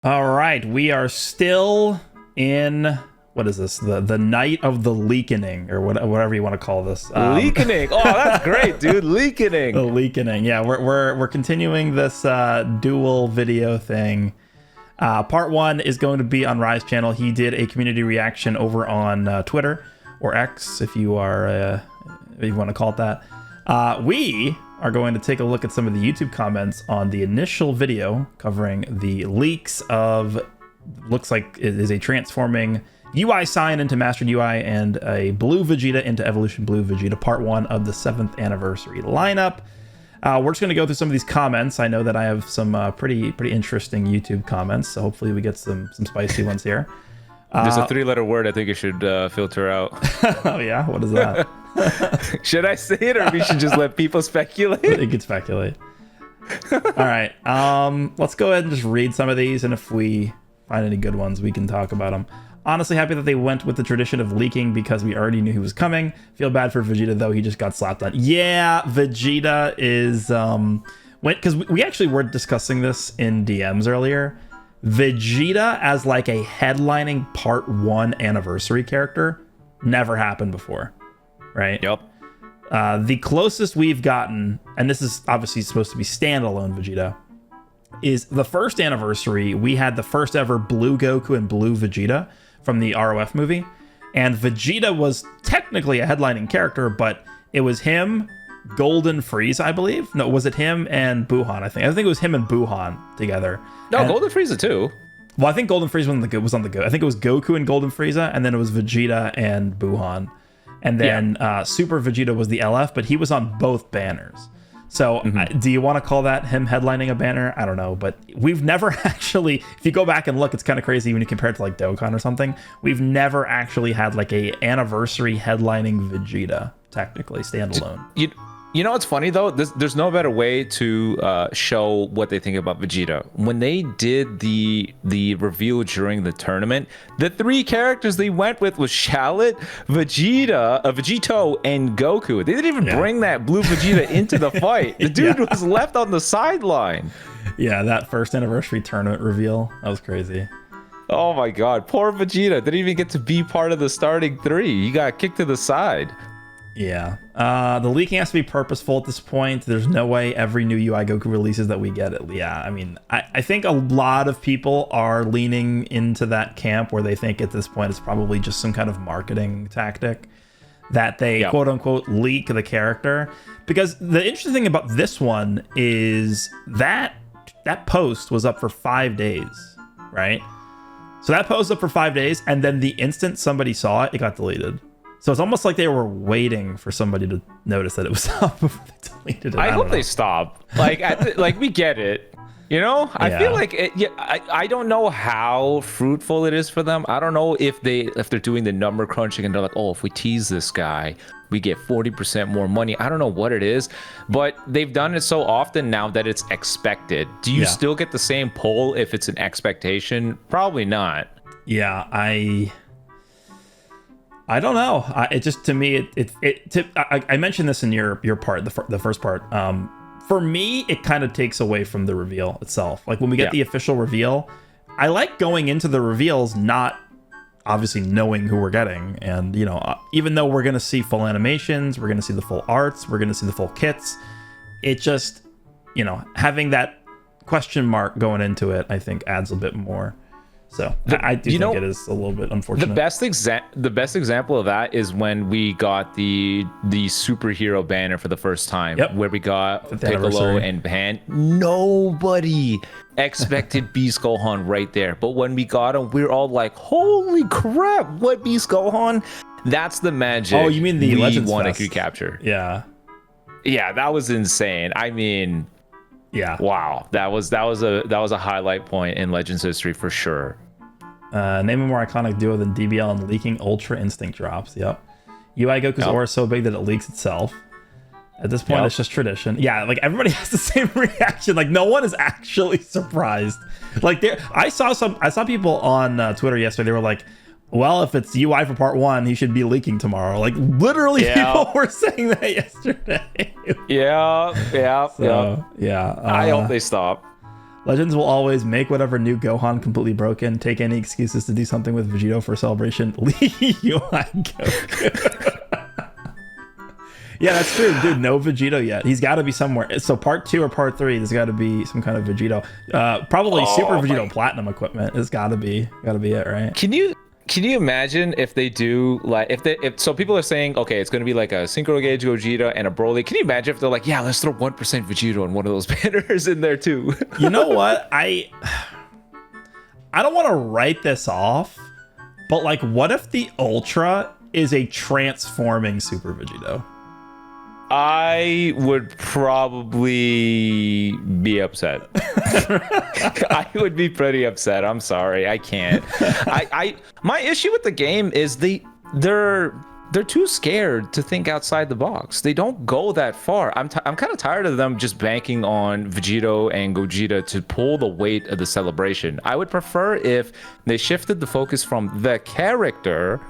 All right, we are still in, what is this? The night of the leakening, or whatever you want to call this. Leakening. Oh, that's great, dude. Leakening. The leakening. Yeah, we're continuing this dual video thing. Part one is going to be on Rai's channel. He did a community reaction over on Twitter, or X, if you are, if you want to call it that. We are going to take a look at some of the YouTube comments on the initial video covering the leaks of, looks like it is a transforming UI sign into Mastered UI and a Blue Vegeta into Evolution Blue Vegeta, part one of the 7th anniversary lineup. We're just going to go through some of these comments. I know that I have some pretty interesting YouTube comments, so hopefully we get some spicy ones here. There's a 3-letter word I think you should filter out. Oh yeah, what is that? Should I say it, or we should just let people speculate? You can speculate. All right, let's go ahead and just read some of these, and if we find any good ones, we can talk about them. Honestly happy that they went with the tradition of leaking because we already knew he was coming. Feel bad for Vegeta though, he just got slapped on. Yeah, Vegeta is because we actually were discussing this in DMs earlier. Vegeta as like a headlining part 1 anniversary character never happened before, right? Yep. The closest we've gotten, and this is obviously supposed to be standalone Vegeta, is the first anniversary. We had the first ever Blue Goku and Blue Vegeta from the ROF movie, and Vegeta was technically a headlining character, but it was him, Golden Frieza, I believe. No, was it him and Buhan? I think it was him and Buhan together. No, and, Golden Frieza too. Well, I think Golden Frieza was on the go. I think it was Goku and Golden Frieza, and then it was Vegeta and Buhan, and then Super Vegeta was the LF, but he was on both banners. So do you want to call that him headlining a banner? I don't know, but we've never actually, if you go back and look, it's kind of crazy when you compare it to like Dokkan or something. We've never actually had like a anniversary headlining Vegeta, technically standalone. You know what's funny though? There's no better way to show what they think about Vegeta. When they did the reveal during the tournament, the 3 characters they went with was Shallot, Vegeta, Vegito, and Goku. They didn't even bring that Blue Vegeta into the fight. The dude was left on the sideline. Yeah, that first anniversary tournament reveal, that was crazy. Oh my god, poor Vegeta didn't even get to be part of the starting 3. He got kicked to the side. Yeah, the leaking has to be purposeful at this point. There's no way every new UI Goku releases that we get it. Yeah, I mean, I think a lot of people are leaning into that camp where they think at this point it's probably just some kind of marketing tactic that they quote unquote leak the character. Because the interesting thing about this one is that post was up for 5 days, right? So that post was up for 5 days, and then the instant somebody saw it, it got deleted. So it's almost like they were waiting for somebody to notice that it was up before they deleted it. I hope they stop. Like, like we get it. You know, I feel like I don't know how fruitful it is for them. I don't know if they're doing the number crunching and they're like, oh, if we tease this guy, we get 40% more money. I don't know what it is, but they've done it so often now that it's expected. Do you still get the same pull if it's an expectation? Probably not. Yeah, I don't know. It just, to me, I mentioned this in your part, the first part. For me, it kind of takes away from the reveal itself. Like when we get the official reveal, I like going into the reveals not obviously knowing who we're getting. And, you know, even though we're going to see full animations, we're going to see the full arts, we're going to see the full kits, it just, you know, having that question mark going into it, I think adds a bit more. So I do think it is a little bit unfortunate. The best example of that is when we got the superhero banner for the first time, where we got Piccolo and Pan. Nobody expected Beast Gohan right there, but when we got him, we were all like, "Holy crap! What Beast Gohan?" That's the magic. Oh, you mean the Legends one I Fest. could capture? Yeah, that was insane. I mean. Yeah. Wow. That was a highlight point in Legends history for sure. Name a more iconic duo than DBL and leaking Ultra Instinct drops. Yep. UI Goku's aura is so big that it leaks itself. At this point, it's just tradition. Yeah, like everybody has the same reaction. Like no one is actually surprised. Like I saw people on Twitter yesterday. They were like, well, if it's UI for part 1, he should be leaking tomorrow. Like literally people were saying that yesterday. Yeah. I hope they stop. Legends will always make whatever new Gohan completely broken. Take any excuses to do something with Vegito for celebration. Leave UI Goku. Yeah, that's true, dude. No Vegito yet. He's got to be somewhere. So part 2 or part 3, there's got to be some kind of Vegito. Probably Super Vegito Platinum equipment. It's got to be it, right? Can you imagine if they do like if so people are saying okay, it's going to be like a Synchro Gauge Gogeta and a Broly. Can you imagine if they're like, yeah, let's throw 1% Vegito in one of those banners in there too? You know what? I don't want to write this off, but like, what if the Ultra is a transforming Super Vegito? I would probably be upset. I would be pretty upset. I'm sorry. I can't. My issue with the game is they're too scared to think outside the box. They don't go that far. I'm kind of tired of them just banking on Vegito and Gogeta to pull the weight of the celebration. I would prefer if they shifted the focus from the character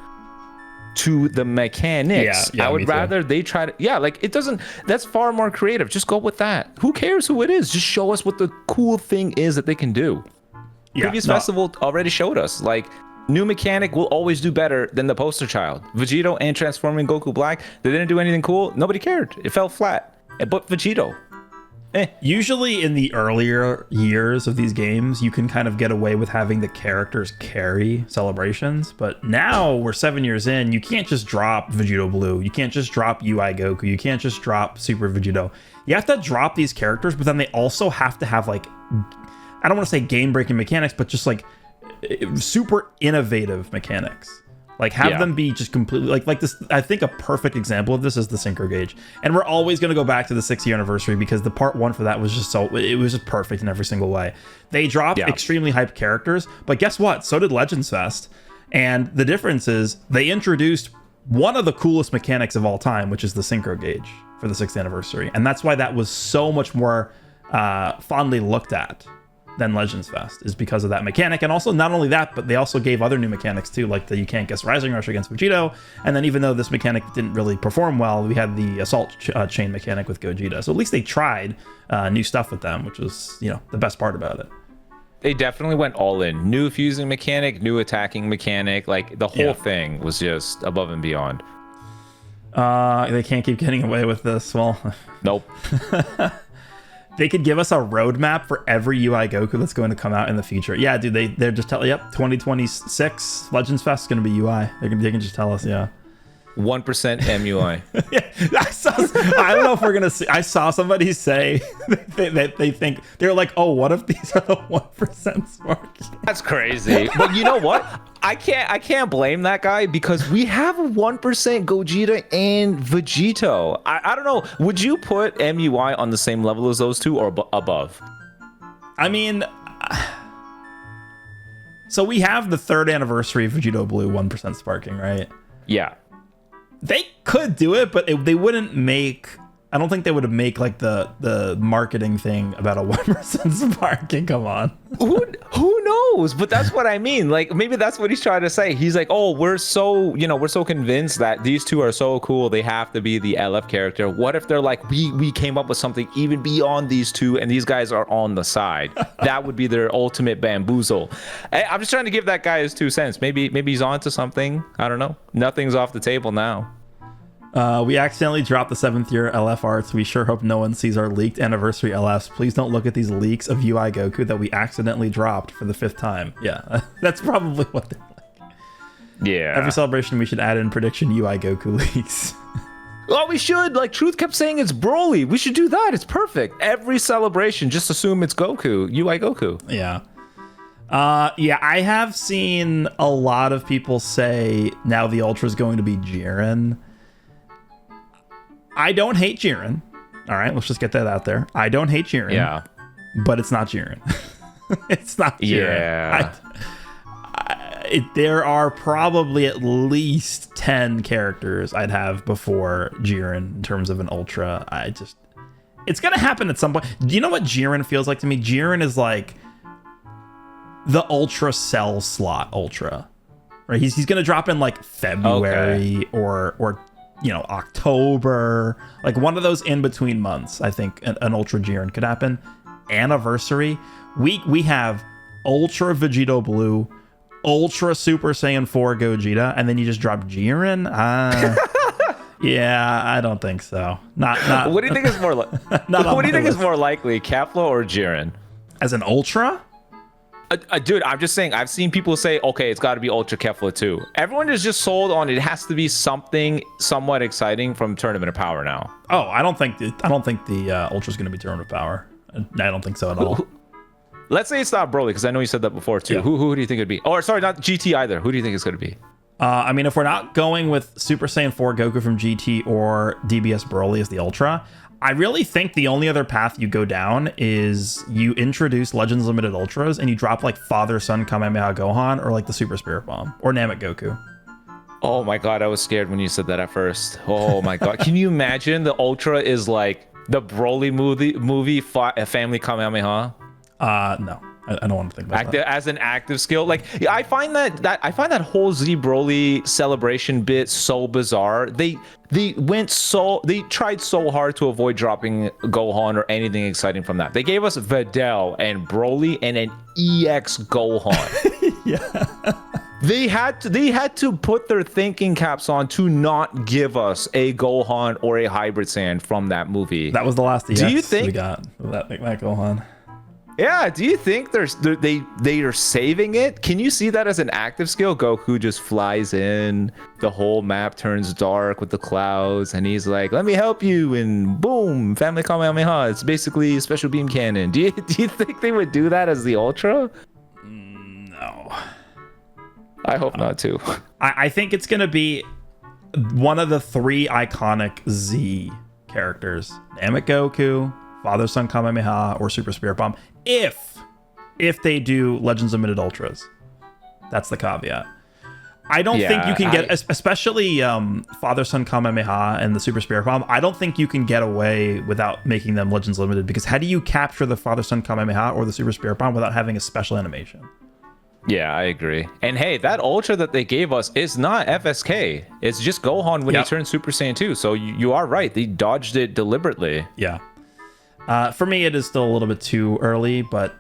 to the mechanics. Yeah, I would rather they try to, like, it doesn't, that's far more creative. Just go with that. Who cares who it is? Just show us what the cool thing is that they can do. Previous festival already showed us, like, new mechanic will always do better than the poster child. Vegito and transforming Goku Black, they didn't do anything cool. Nobody cared. It fell flat. But Vegito, Usually in the earlier years of these games, you can kind of get away with having the characters carry celebrations. But now we're 7 years in, you can't just drop Vegito Blue. You can't just drop UI Goku. You can't just drop Super Vegito. You have to drop these characters, but then they also have to have, like, I don't want to say game-breaking mechanics, but just like super innovative mechanics. Like, have them be just completely like this. I think a perfect example of this is the Synchro Gauge, and we're always going to go back to the 6th year anniversary because the part 1 for that was just it was just perfect in every single way. They dropped extremely hyped characters, but guess what? So did Legends Fest, and the difference is they introduced one of the coolest mechanics of all time, which is the Synchro Gauge for the 6th anniversary, and that's why that was so much more fondly looked at than Legends Fest, is because of that mechanic. And also, not only that, but they also gave other new mechanics too, like the You Can't Guess Rising Rush against Vegito. And then even though this mechanic didn't really perform well, we had the Assault Chain mechanic with Gogeta. So at least they tried new stuff with them, which was, you know, the best part about it. They definitely went all in. New fusing mechanic, new attacking mechanic, like the whole thing was just above and beyond. They can't keep getting away with this. Well, nope. They could give us a roadmap for every UI Goku that's going to come out in the future. Yeah, dude, they're just telling, 2026 Legends Fest is going to be UI. They can just tell us, 1% MUI. I don't know if we're going to see. I saw somebody say that they think, they're like, oh, what if these are the 1% sparks? That's crazy. But you know what? I can't blame that guy because we have a 1% Gogeta and Vegito. I don't know. Would you put MUI on the same level as those two or above? I mean, so we have the 3rd anniversary of Vegito Blue 1% sparking, right? Yeah. They could do it, but they wouldn't make. I don't think they would make like the marketing thing about a 1% sparking. Come on. Who knows? But that's what I mean. Like, maybe that's what he's trying to say. He's like, oh, we're so convinced that these two are so cool, they have to be the LF character. What if they're like, we came up with something even beyond these two, and these guys are on the side? That would be their ultimate bamboozle. I'm just trying to give that guy his 2 cents. Maybe he's onto something. I don't know. Nothing's off the table now. We accidentally dropped the 7th year LF arts. We sure hope no one sees our leaked anniversary LFs. Please don't look at these leaks of UI Goku that we accidentally dropped for the 5th time. Yeah, that's probably what they're like. Yeah. Every celebration we should add in prediction UI Goku leaks. Oh, we should. Like, Truth kept saying it's Broly. We should do that. It's perfect. Every celebration, just assume it's Goku, UI Goku. Yeah. I have seen a lot of people say now the Ultra is going to be Jiren. I don't hate Jiren. All right, let's just get that out there. I don't hate Jiren. Yeah. But it's not Jiren. It's not Jiren. Yeah. There are probably at least 10 characters I'd have before Jiren in terms of an Ultra. It's going to happen at some point. Do you know what Jiren feels like to me? Jiren is like the Ultra Cell slot Ultra. Right? He's going to drop in like February or October, like one of those in between months. I think an Ultra Jiren could happen. anniversary, we have Ultra Vegeta Blue, Ultra Super Saiyan 4 Gogeta, and then you just drop Jiren? Yeah, I don't think so. Not. What do you think is more what do you think is more likely, Kefla or Jiren? As an Ultra? Dude, I'm just saying, I've seen people say, okay, it's got to be Ultra Kefla too. Everyone is just sold on it has to be something somewhat exciting from Tournament of Power now. Oh, I don't think the Ultra's going to be Tournament of Power. I don't think so at all. Let's say it's not Broly, because I know you said that before too. Yeah. Who do you think it'd be? Oh, sorry, not GT either. Who do you think it's going to be? I mean, if we're not going with Super Saiyan 4 Goku from GT or DBS Broly as the Ultra, I really think the only other path you go down is you introduce Legends Limited Ultras and you drop like Father Son Kamehameha Gohan or like the Super Spirit Bomb or Namek Goku. Oh my god, I was scared when you said that at first. Oh my god. Can you imagine the Ultra is like the Broly movie Family Kamehameha? No. I don't want to think about that. As an active skill, like I find that whole Z Broly celebration bit so bizarre. They tried so hard to avoid dropping Gohan or anything exciting from that. They gave us Videl and Broly and an EX Gohan. Yeah. They had to put their thinking caps on to not give us a Gohan or a Hybrid Saiyan from that movie. That was the last EX do you think we got that Gohan. Yeah, do you think they are saving it? Can you see that as an active skill? Goku just flies in, the whole map turns dark with the clouds, and he's like, "Let me help you," and boom, Family Kamehameha. It's basically special beam cannon. Do you think they would do that as the Ultra? No. I hope not too. I think it's gonna be one of the 3 iconic Z characters: Namek Goku, Father Son Kamehameha, or Super Spirit Bomb. If they do Legends Limited Ultras, that's the caveat. I don't think you can get, especially Father Son Kamehameha and the Super Spirit Bomb. I don't think you can get away without making them Legends Limited, because how do you capture the Father Son Kamehameha or the Super Spirit Bomb without having a special animation? Yeah, I agree. And hey, that Ultra that they gave us is not FSK. It's just Gohan when he turns Super Saiyan 2. So you are right. They dodged it deliberately. Yeah. For me, it is still a little bit too early, but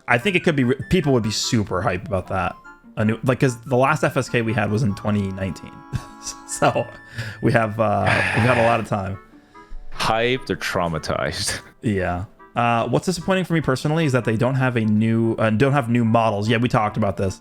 I think it could be. People would be super hyped about that. Because the last FSK we had was in 2019, so we have a lot of time. Hyped or traumatized? Yeah. What's disappointing for me personally is that they don't have new models. Yeah, we talked about this.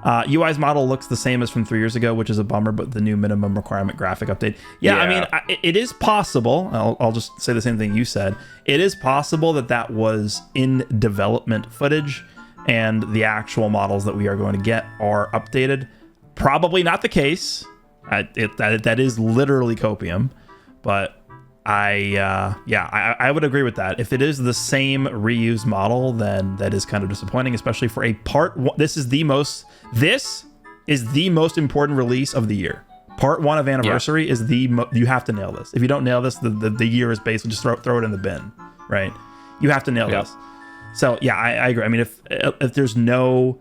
UI's model looks the same as from 3 years ago, which is a bummer, but the new minimum requirement graphic update. Yeah. I mean, it is possible. I'll just say the same thing you said. It is possible that was in development footage and the actual models that we are going to get are updated. Probably not the case. That is literally copium, but I would agree with that. If it is the same reused model, then that is kind of disappointing, especially for a part one. This is the most important release of the year. Part 1 of Anniversary is you have to nail this. If you don't nail this, the year is basically just throw it in the bin, right? You have to nail this. So yeah, I agree. I mean, if there's no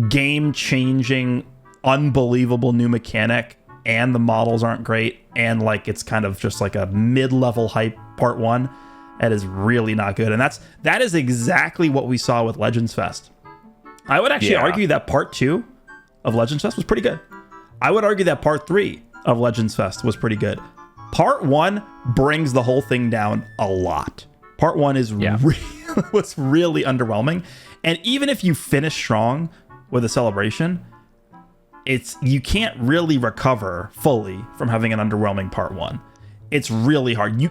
game-changing, unbelievable new mechanic, and the models aren't great, and like it's kind of just like a mid-level hype part 1, that is really not good. And that is exactly what we saw with Legends Fest. I would actually argue that part 2 of Legends Fest was pretty good. I would argue that part 3 of Legends Fest was pretty good. Part 1 brings the whole thing down a lot. Part 1 is was really underwhelming. And even if you finish strong with a celebration, you can't really recover fully from having an underwhelming part 1. It's really hard.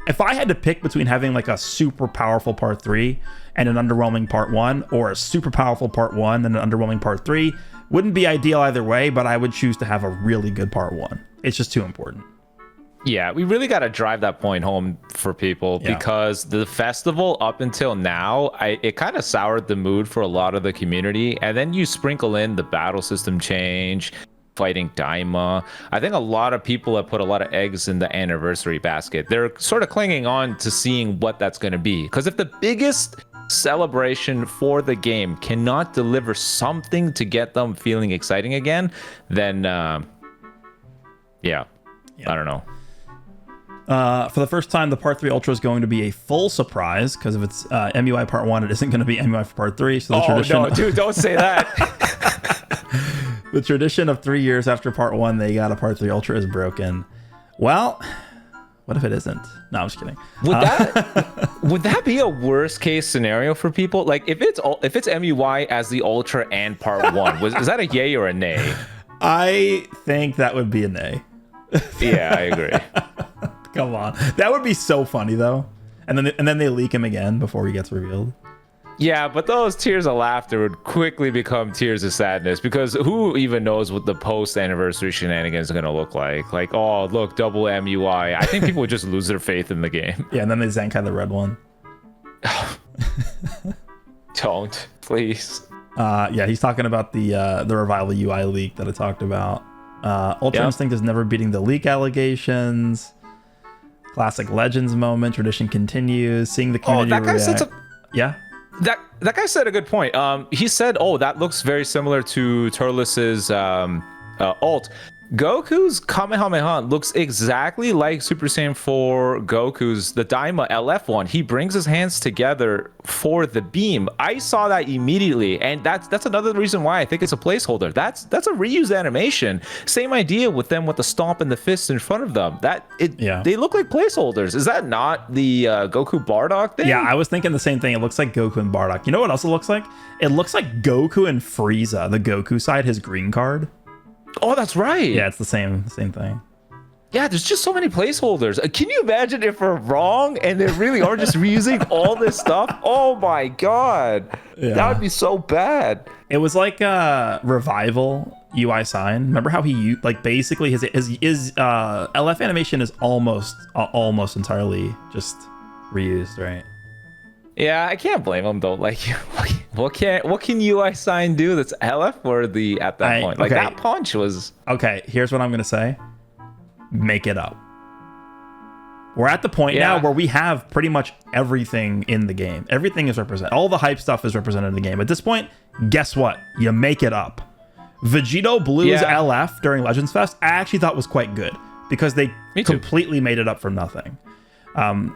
If I had to pick between having like a super powerful part 3 and an underwhelming part 1, or a super powerful part 1 and an underwhelming part 3, wouldn't be ideal either way, but I would choose to have a really good part 1. It's just too important. Yeah, we really got to drive that point home for people, because the festival up until now, it kind of soured the mood for a lot of the community. And then you sprinkle in the battle system change, fighting Daima. I think a lot of people have put a lot of eggs in the anniversary basket. They're sort of clinging on to seeing what that's going to be. Because if the biggest celebration for the game cannot deliver something to get them feeling exciting again, then I don't know. For the first time, the Part 3 Ultra is going to be a full surprise because if it's MUI Part 1, it isn't going to be MUI for Part 3. So the tradition, no, dude, don't say that. the tradition of 3 years after Part 1, they got a Part 3 Ultra is broken. Well, what if it isn't? No, I'm just kidding. Would that be a worst case scenario for people? Like if it's MUI as the Ultra and Part 1, is that a yay or a nay? I think that would be a nay. Yeah, I agree. Come on, that would be so funny though. And then they leak him again before he gets revealed. Yeah, but those tears of laughter would quickly become tears of sadness because who even knows what the post-anniversary shenanigans are going to look like? Like, oh, look, double MUI. I think people would just lose their faith in the game. Yeah, and then they Zenkai the red one. Don't, please. Yeah, he's talking about the revival UI leak that I talked about. Ultra Instinct is never beating the leak allegations. Classic Legends moment. Tradition continues. Seeing the community react. Yeah. That guy said a good point. He said, "Oh, that looks very similar to Turles's ult." Goku's Kamehameha looks exactly like Super Saiyan 4 Goku's the Daima LF one. He brings his hands together for the beam. I saw that immediately, and that's another reason why I think it's a placeholder. That's a reused animation. Same idea with them with the stomp and the fist in front of them. They look like placeholders. Is that not the Goku Bardock thing? Yeah, I was thinking the same thing. It looks like Goku and Bardock. You know what else it looks like? It looks like Goku and Frieza. The Goku side, his green card. Oh, that's right. Yeah, it's the same thing. Yeah, there's just so many placeholders. Can you imagine if we're wrong and they really are just reusing all this stuff? Oh my god, that would be so bad. It was like Revival UI sign. Remember how he like basically his LF animation is almost entirely just reused, right? Yeah, I can't blame him though. Like, what can UI sign do that's LF worthy at that point? Like that punch was. Okay, here's what I'm gonna say. Make it up. We're at the point now where we have pretty much everything in the game. Everything is represented. All the hype stuff is represented in the game. At this point, guess what? You make it up. Vegito Blue's LF during Legends Fest, I actually thought was quite good because they completely made it up from nothing.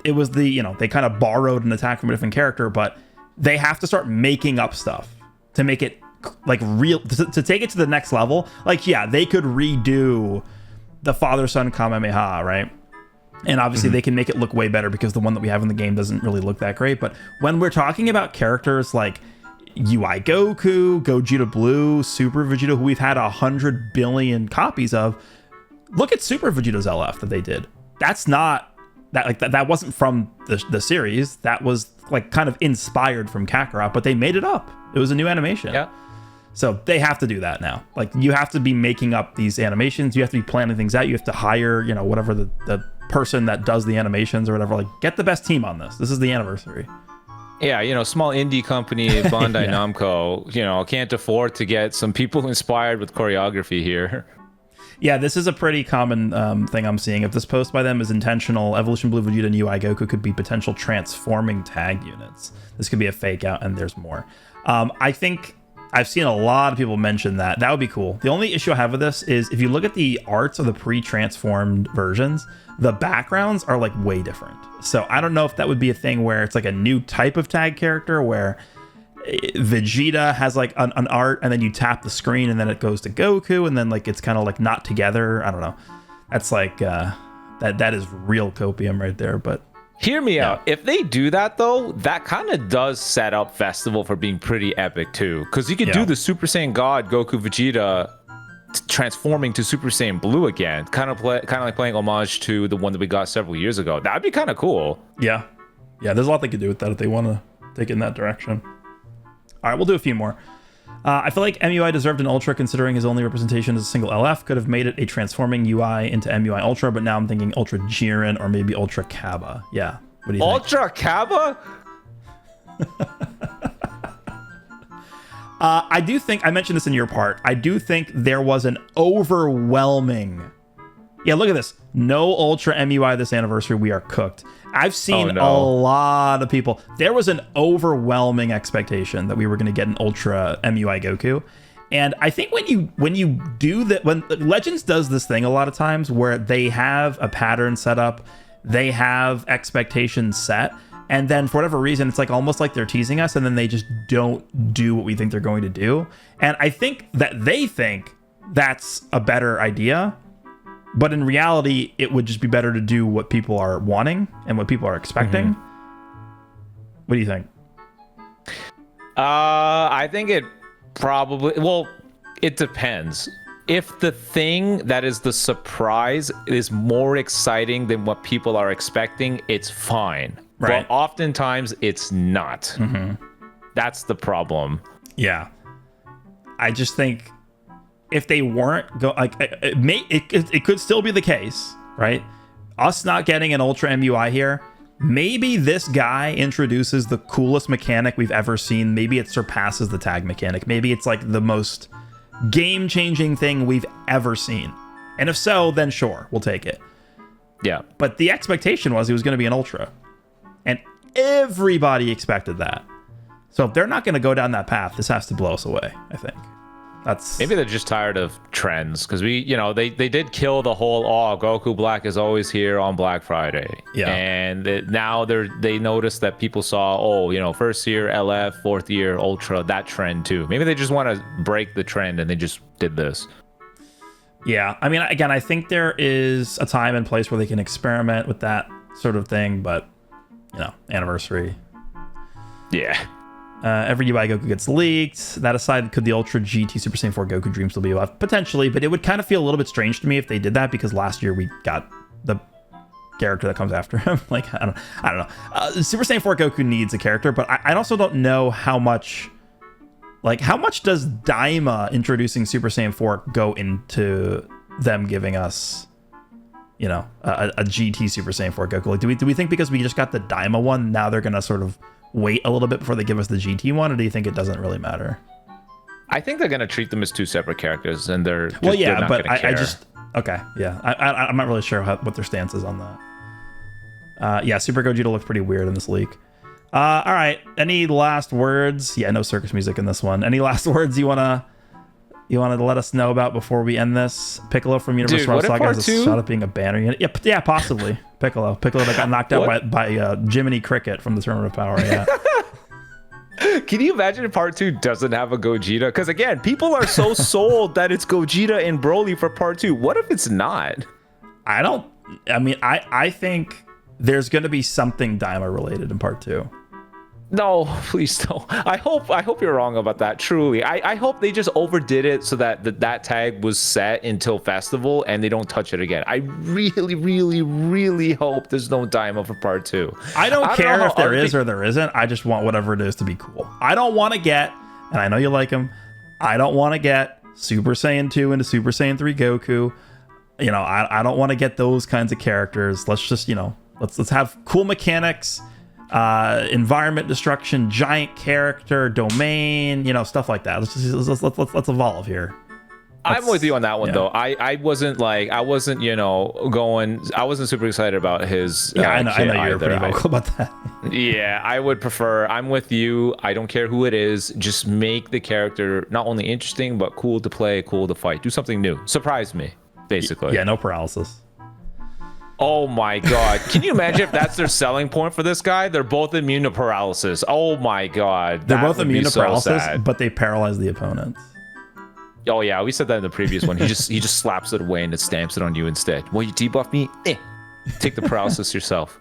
It was they kind of borrowed an attack from a different character, but they have to start making up stuff to make it like real, to take it to the next level. Like, yeah, they could redo the father-son Kamehameha, right? And obviously they can make it look way better because the one that we have in the game doesn't really look that great. But when we're talking about characters like UI Goku, Gogeta Blue, Super Vegeta, who we've had 100 billion copies of, look at Super Vegeta's LF that they did. That's not that wasn't from the series. That was like kind of inspired from Kakarot, but they made it up. It was a new animation. Yeah. So they have to do that now. Like, you have to be making up these animations. You have to be planning things out. You have to hire, whatever the person that does the animations or whatever. Like, get the best team on this. This is the anniversary. Yeah, small indie company, Bandai Namco, can't afford to get some people inspired with choreography here. Yeah, this is a pretty common thing I'm seeing. If this post by them is intentional, Evolution Blue Vegeta and UI Goku could be potential transforming tag units. This could be a fake out, and there's more. I think I've seen a lot of people mention that. That would be cool. The only issue I have with this is if you look at the arts of the pre-transformed versions, the backgrounds are like way different. So I don't know if that would be a thing where it's like a new type of tag character where Vegeta has like an art and then you tap the screen and then it goes to Goku and then like it's kind of like not together. I don't know. That's like that is real copium right there. But hear me out. If they do that though, that kind of does set up Festival for being pretty epic too, because you could do the Super Saiyan God Goku Vegeta transforming to Super Saiyan Blue again, kind of like playing homage to the one that we got several years ago. That'd be kind of cool. Yeah, there's a lot they could do with that if they want to take it in that direction. All right, we'll do a few more. I feel like MUI deserved an Ultra considering his only representation is a single LF. Could have made it a transforming UI into MUI Ultra, but now I'm thinking Ultra Jiren or maybe Ultra Kaba. Yeah, what do you think? Ultra Kaba? I do think, I mentioned this in your part, I do think there was an overwhelming... Yeah, look at this. No Ultra MUI this anniversary. We are cooked. I've seen a lot of people. There was an overwhelming expectation that we were going to get an Ultra MUI Goku. And I think when you do that, when Legends does this thing a lot of times where they have a pattern set up, they have expectations set, and then for whatever reason, it's like almost like they're teasing us, and then they just don't do what we think they're going to do. And I think that they think that's a better idea, but in reality, it would just be better to do what people are wanting and what people are expecting. What do you think? I think it probably, well, it depends. If the thing that is the surprise is more exciting than what people are expecting, it's fine. Right. But oftentimes it's not. That's the problem. I just think if they weren't it could still be the case, right? Us not getting an Ultra MUI here, maybe this guy introduces the coolest mechanic we've ever seen. Maybe it surpasses the tag mechanic. Maybe it's like the most game-changing thing we've ever seen. And if so, then sure, we'll take it. Yeah. But the expectation was he was going to be an Ultra. And everybody expected that. So if they're not going to go down that path, this has to blow us away, I think. Maybe they're just tired of trends, because they did kill the whole Goku Black is always here on Black Friday. Yeah. And now they noticed that people saw, first year LF, fourth year Ultra, that trend too. Maybe they just want to break the trend and they just did this. Yeah. I mean, again, I think there is a time and place where they can experiment with that sort of thing, but anniversary. Yeah. Every UI Goku gets leaked. That aside, could the Ultra GT Super Saiyan 4 Goku Dream still be alive? Potentially, but it would kind of feel a little bit strange to me if they did that, because last year we got the character that comes after him. Like, I don't know. Super Saiyan 4 Goku needs a character, but I also don't know how much does Daima introducing Super Saiyan 4 go into them giving us, a GT Super Saiyan 4 Goku? Like, do we think because we just got the Daima one, now they're gonna sort of wait a little bit before they give us the GT one, or do you think it doesn't really matter? I think they're gonna treat them as two separate characters, and they're just, well, yeah, they're not but gonna care. I'm not really sure what their stance is on that. Super Gogeta looks pretty weird in this leak. All right, any last words? Yeah, no circus music in this one. Any last words you wanna let us know about before we end this? Piccolo from Universal Saga has a shot at being a banner unit. Yeah, possibly. Piccolo that got knocked out by Jiminy Cricket from the Tournament of Power. Yeah. Can you imagine if part 2 doesn't have a Gogeta? Because again, people are so sold that it's Gogeta and Broly for part 2. What if it's not? I think there's going to be something Daima related in part 2. No, please don't. I hope you're wrong about that. Truly, I hope they just overdid it so that tag was set until festival and they don't touch it again. I really, really, really hope there's no Daima for part 2. I don't care if there is or there isn't. I just want whatever it is to be cool. I don't want to get, and I know you like him, I don't want to get Super Saiyan 2 into Super Saiyan 3 Goku. I don't want to get those kinds of characters. Let's just, let's have cool mechanics. Environment destruction, giant character, domain, stuff like that. Let's evolve here. I'm with you on that one though. I wasn't super excited about his I know you're pretty vocal about that. Yeah, I would prefer, I'm with you, I don't care who it is, just make the character not only interesting but cool to play, cool to fight. Do something new. Surprise me, basically. Yeah, no paralysis. Oh my god. Can you imagine if that's their selling point for this guy? They're both immune to paralysis. Oh my god. They're both immune to paralysis, but they paralyze the opponents. Oh yeah, we said that in the previous one. He just slaps it away and it stamps it on you instead. Well, you debuff me? Take the paralysis yourself.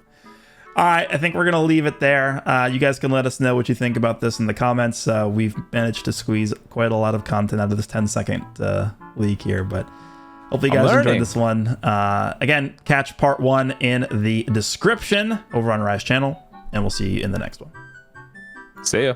All right, I think we're going to leave it there. You guys can let us know what you think about this in the comments. We've managed to squeeze quite a lot of content out of this 10-second leak here, but hopefully you guys enjoyed this one. Again, catch part 1 in the description over on Rai's channel, and we'll see you in the next one. See ya.